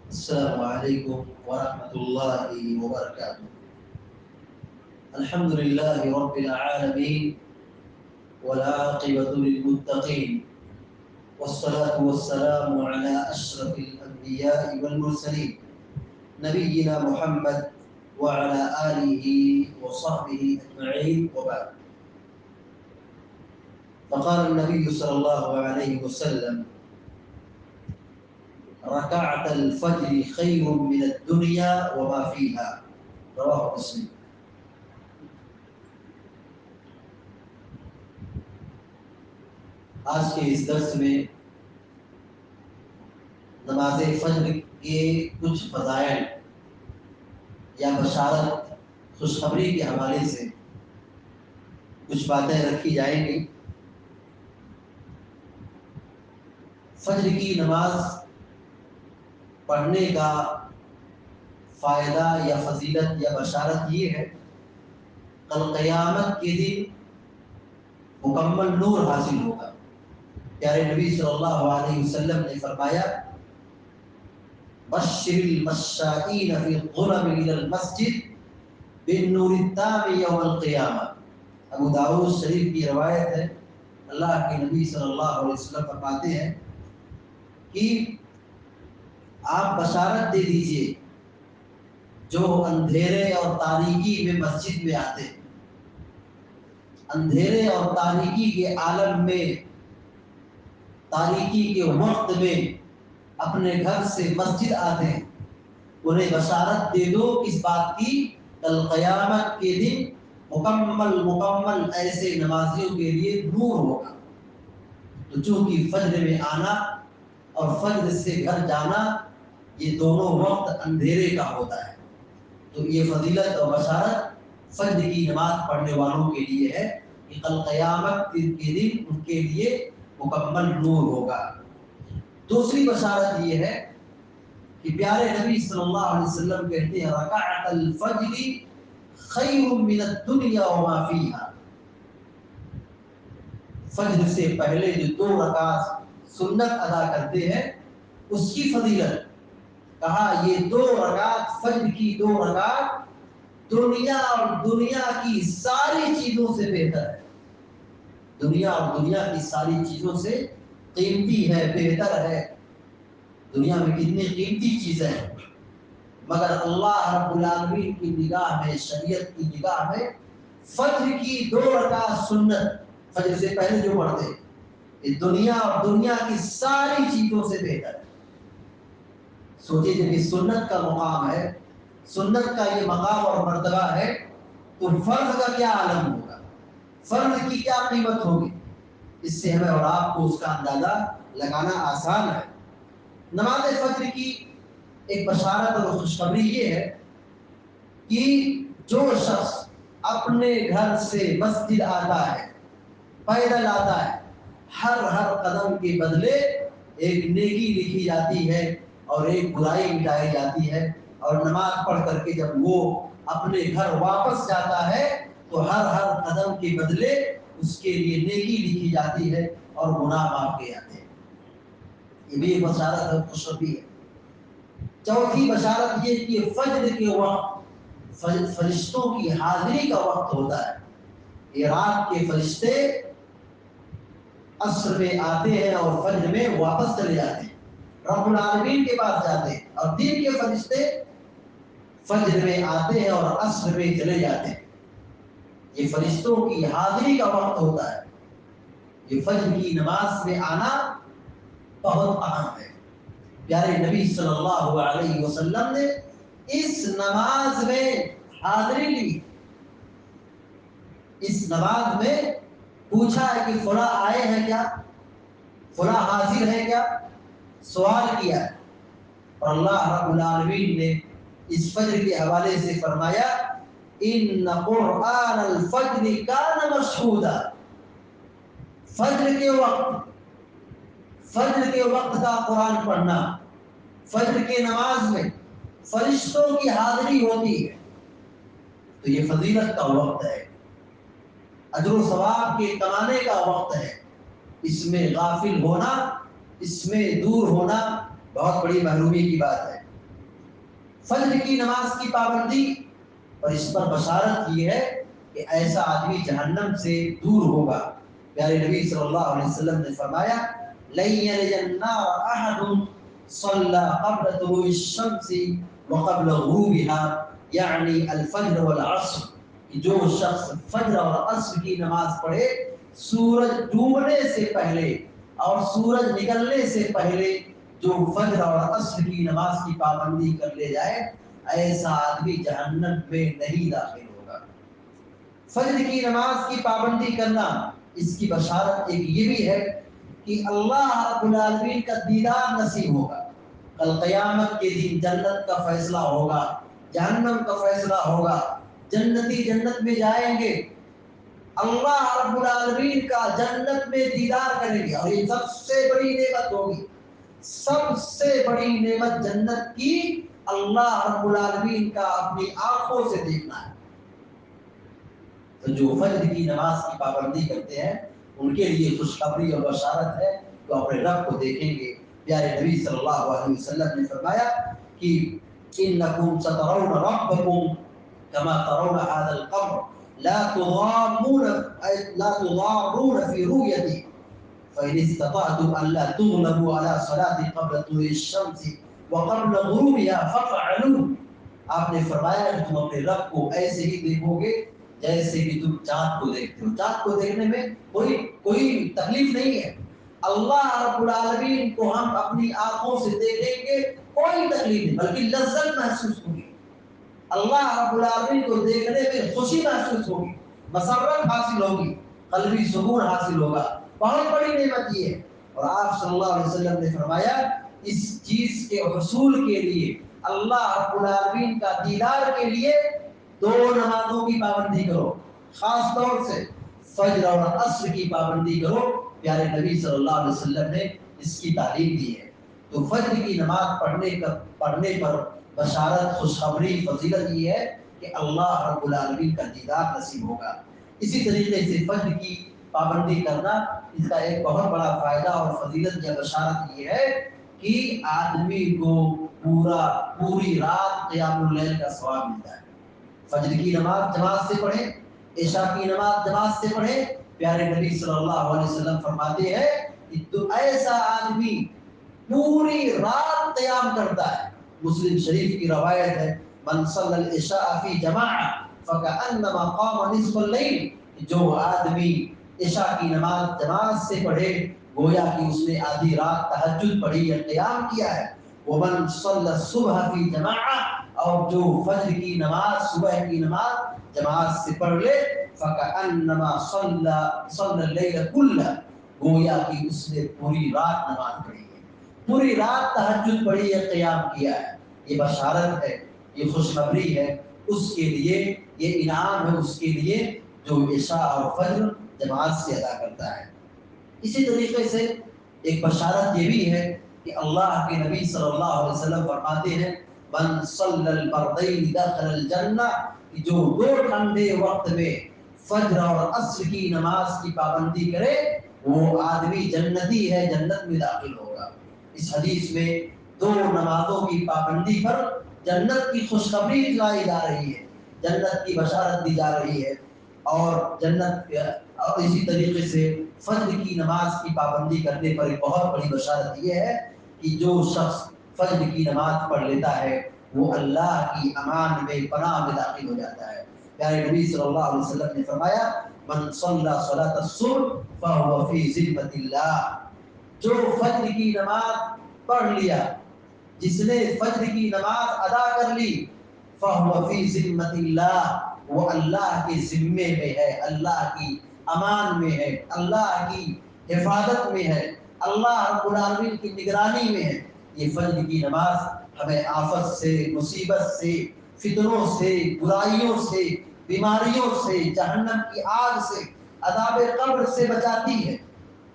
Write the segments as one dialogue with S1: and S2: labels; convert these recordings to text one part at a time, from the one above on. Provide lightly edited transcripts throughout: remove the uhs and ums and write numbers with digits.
S1: السلام علیکم ورحمۃ اللہ وبرکاتہ۔ الحمد للہ رب العالمین والعاقبۃ للمتقین والصلاة والسلام علی اشرف الانبیاء والمرسلین نبینا محمد وعلى آلہ وصحبہ اجمعین وبعد۔ فقال النبی صلی اللہ علیہ وسلم: ركعة الفجر خير من الدنيا وما فيها، رواه مسلم۔ آج کے اس درس میں نماز فجر کے کچھ فضائل یا بشارت خوشخبری کے حوالے سے کچھ باتیں رکھی جائیں گی۔ فجر کی نماز پڑھنے کا فائدہ یا فضیلت یا بشارت یہ ہے، کل قیامت کے دن مکمل نور حاصل ہوگا۔ پیارے نبی صلی اللہ علیہ وسلم نے فرمایا: بشر المشائین فی الظلم الی المسجد بالنور التام یوم القیامہ۔ ابو داؤد شریف کی روایت ہے۔ اللہ کے نبی صلی اللہ علیہ وسلم فرماتے ہیں کہ آپ بشارت دے دیجئے جو اندھیرے اور تاریکی میں مسجد میں آتے ہیں، اندھیرے اور تاریکی کے عالم میں، تاریکی کے وقت میں اپنے گھر سے مسجد آتے ہیں، انہیں بشارت دے دو اس بات کی کل قیامت کے دن مکمل ایسے نمازیوں کے لیے نور ہوگا۔ تو چونکہ فجر میں آنا اور فجر سے گھر جانا یہ دونوں وقت اندھیرے کا ہوتا ہے، تو یہ فضیلت اور بشارت فجر کی نماز پڑھنے والوں کے لیے ہے کہ کل قیامت کے دن ان کے لیے مکمل نور ہوگا۔ دوسری بشارت یہ ہے کہ پیارے نبی صلی اللہ علیہ وسلم کہتے ہیں: رکعت الفجر خیر من الدنیا وما فیہا۔ فجر سے پہلے جو 2 رکعت سنت ادا کرتے ہیں اس کی فضیلت، کہا یہ 2 رکعت، فجر کی 2 رکعت دنیا اور دنیا کی ساری چیزوں سے بہتر ہے، دنیا اور دنیا کی ساری چیزوں سے قیمتی ہے، بہتر ہے۔ دنیا میں کتنی قیمتی چیزیں ہیں، مگر اللہ رب العالمین کی نگاہ میں، شریعت کی نگاہ میں فجر کی 2 رکعت سنت فجر سے پہلے جو پڑھتے ہیں یہ دنیا اور دنیا کی ساری چیزوں سے بہتر ہے۔ سوچیں جب یہ سنت کا مقام ہے، سنت کا یہ مقام اور مرتبہ ہے، تو فرض کا کیا عالم ہوگا، فرض کی کیا قیمت ہوگی؟ اس سے ہمیں اور آپ کو اس کا اندازہ لگانا آسان ہے۔ نماز فجر کی ایک بشارت اور خوشخبری یہ ہے کہ جو شخص اپنے گھر سے مسجد آتا ہے، پیدل آتا ہے، ہر قدم کے بدلے ایک نیکی لکھی جاتی ہے اور ایک برائی مٹائی جاتی ہے، اور نماز پڑھ کر کے جب وہ اپنے گھر واپس جاتا ہے تو ہر قدم کے بدلے اس کے لیے نیکی لکھی جاتی ہے اور گناہ معاف کیے جاتے ہیں۔ یہ بھی ایک بشارت اور خوشخبری ہے۔ چوتھی بشارت یہ کہ فجر کے وقت فرشتوں کی حاضری کا وقت ہوتا ہے۔ یہ رات کے فرشتے عصر میں آتے ہیں اور فجر میں واپس چلے جاتے ہیں، رب العالمین کے پاس جاتے ہیں، اور دن کے فرشتے فجر میں آتے ہیں اور عصر میں چلے جاتے ہیں۔ یہ فرشتوں کی حاضری کا وقت ہوتا ہے۔ یہ فجر کی نماز میں آنا بہت اہم ہے۔ پیارے نبی صلی اللہ علیہ وسلم نے اس نماز میں حاضری لی، اس نماز میں پوچھا ہے کہ فلاں آئے ہیں کیا، فلاں حاضر ہے کیا، سوال کیا ہے، اور اللہ رب العالمین نے اس فجر کے حوالے سے فرمایا: ان قرآن الفجر کان مشہودا۔ فجر کے وقت کا قرآن پڑھنا، فجر کے نماز میں فرشتوں کی حاضری ہوتی ہے، تو یہ فضیلت کا وقت ہے، اجر و ثواب کے کمانے کا وقت ہے۔ اس میں غافل ہونا، اس میں دور ہونا بہت بڑی محرومی کی بات ہے۔ فجر کی نماز کی پابندی، اور اس پر بشارت یہ ہے کہ ایسا آدمی جہنم سے دور ہوگا۔ پیارے نبی صلی اللہ علیہ وسلم نے فرمایا لن يلج النار احد صلى قبل طلوع الشمس وقبل غروبها، یعنی الفجر والعصر، کہ جو شخص فجر اور عصر کی نماز پڑھے سورج ڈوبنے سے پہلے اور سورج نکلنے سے پہلے، جو فجر اور عصر کی نماز کی پابندی کر لے جائے ایسا آدمی جہنم میں نہیں داخل ہوگا۔ فجر کی نماز کی پابندی کرنا، اس کی بشارت ایک یہ بھی ہے کہ اللہ رب العالمین کا دیدار نصیب ہوگا۔ کل قیامت کے دن جنت کا فیصلہ ہوگا، جہنم کا فیصلہ ہوگا، جنتی جنت میں جائیں گے، اللہ رب العالمین کا جنت میں دیدار کریں گے، اور یہ سب سے بڑی نعمت ہوگی، سب سے بڑی نعمت جنت کی اللہ رب العالمین کا اپنی آنکھوں سے دیکھنا ہے۔ تو جو فجر کی نماز کی پابندی کرتے ہیں ان کے لیے خوشخبری اور بشارت ہے، تو اپنے رب کو دیکھیں گے۔ پیارے نبی صلی اللہ علیہ وسلم نے فرمایا کہ انکم سترون ربکم کما ترون هذا القمر لا تضارون في رؤيته فإن استطعتم ألا تغلبوا على صلاة قبل طلوع الشمس وقبل غروبها فافعلوا۔ آپ نے فرمایا کہ تم اپنے رب کو ایسے ہی دیکھو گے جیسے کہ تم چاند کو دیکھتے ہو۔ چاند کو دیکھنے میں کوئی تکلیف نہیں ہے، اللہ رب العالمین کو ہم اپنی آنکھوں سے دیکھیں گے کوئی تکلیف نہیں، بلکہ لذت محسوس ہوگی، اللہ رب العالمین کو دیکھنے میں خوشی محسوس ہوگی، مسرت حاصل ہوگی، قلبی سکون حاصل ہوگا، بہت بڑی نعمت یہ ہے۔ اور آپ صلی اللہ علیہ وسلم نے فرمایا اس چیز کے حصول کے لیے، اللہ رب العالمین کا دیدار کے لیے دو نمازوں کی پابندی کرو، خاص طور سے فجر اور عصر کی پابندی کرو۔ پیارے نبی صلی اللہ علیہ وسلم نے اس کی تعلیم دی ہے۔ تو فجر کی نماز پڑھنے پر بشارت، خوشخبری، فضیلت یہ ہے کہ اللہ رب العالمین کا دیدار نصیب ہوگا۔ اسی طریقے سے فجر کی پابندی کرنا، اس کا ایک بہت بڑا فائدہ اور فضیلت یا بشارت یہ ہے کہ آدمی کو پوری رات قیام اللیل کا ثواب ملتا ہے۔ فجر کی نماز جماعت سے پڑھیں، عشاء کی نماز جماعت سے پڑھیں۔ پیارے نبی صلی اللہ علیہ وسلم فرماتے ہیں کہ تو ایسا آدمی پوری رات قیام کرتا ہے۔ مسلم شریف کی روایت ہے من صلی العشاء فی جماعہ فکأنما قام نصف اللیل، جو آدمی عشاء کی نماز جماعت سے پڑھے گویا کہ اس نے آدھی رات تہجد پڑھی یا قیام کیا ہے۔ ومن صلی الصبح فی جماعہ، اور جو فجر کی نماز، صبح کی نماز جماعت سے پڑھ لے فکأنما صلی اللیل کلہ، گویا کہ اس نے پوری رات نماز پڑھی ہے، پوری رات تہجد پڑھی یا قیام کیا ہے۔ یہ بشارت ہے، یہ خوشخبری ہے اس کے لیے، یہ انعام ہے اس کے لیے جو عشاء اور فجر جماعت سے ادا کرتا ہے۔ اسی طریقے سے ایک بشارت یہ بھی ہے کہ اللہ کے نبی صلی اللہ علیہ وسلم فرماتے ہیں من صلی البردین دخل الجنہ، کہ جو دو ٹھنڈے وقت میں فجر اور عصر کی نماز کی پابندی کرے وہ آدمی جنتی ہے، جنت میں داخل ہوگا۔ اس حدیث میں دو نمازوں کی پابندی پر جنت کی خوشخبری دلائی جا رہی ہے، جنت کی بشارت دی جا رہی ہے، اور اور اسی طریقے سے فجر کی نماز کی پابندی کرنے پر ایک بہت بڑی بشارت یہ ہے کہ جو شخص فجر کی نماز پڑھ لیتا ہے وہ اللہ کی امان میں، پناہ میں داخل ہو جاتا ہے۔ پیارے نبی صلی اللہ علیہ وسلم نے فرمایا من صلی صلاۃ الصبح فهو فی ذمۃ اللہ، جو فجر کی نماز پڑھ لیا، جس نے فجر کی نماز ادا کر لی، فهو فی ذمۃ اللہ، وہ اللہ کے ذمے میں ہے، اللہ کی امان میں ہے، اللہ کی حفاظت میں ہے، اللہ رب العالمین کی نگرانی میں ہے۔ یہ فجر کی نماز ہمیں آفت سے، مصیبت سے، فتنوں سے، برائیوں سے، بیماریوں سے، جہنم کی آگ سے، عذاب قبر سے بچاتی ہے۔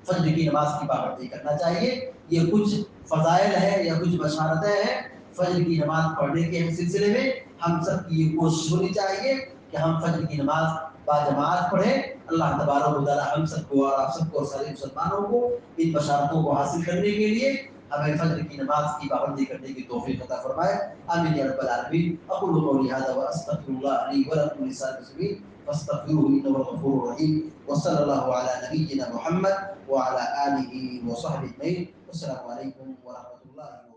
S1: فجر کی نماز کی پابندی کرنا چاہیے۔ یہ کچھ فضائل ہیں یا کچھ بشارتیں ہیں فجر کی نماز پڑھنے کے سلسلے میں۔ ہم سب کی یہ کوشش ہونی چاہیے کہ ہم فجر کی نماز باجماعت پڑھیں۔ اللہ تبارک و تعالی ہم سب کو اور آپ سب کو اور سارے مسلمانوں کو ان بشارتوں کو حاصل کرنے کے لیے ہمیں فجر کی نماز کی پابندی کرنے کی توفیق عطا فرمائے. آمین یا رب العالمین. اقول قولی هذا واستغفر الله لي ولكم ولسائر المسلمين فاستغفروه انه هو الغفور الرحيم. وصلى الله على نبينا محمد وعلى اله وصحبه اجمعين. والسلام عليكم ورحمه الله وبركاته.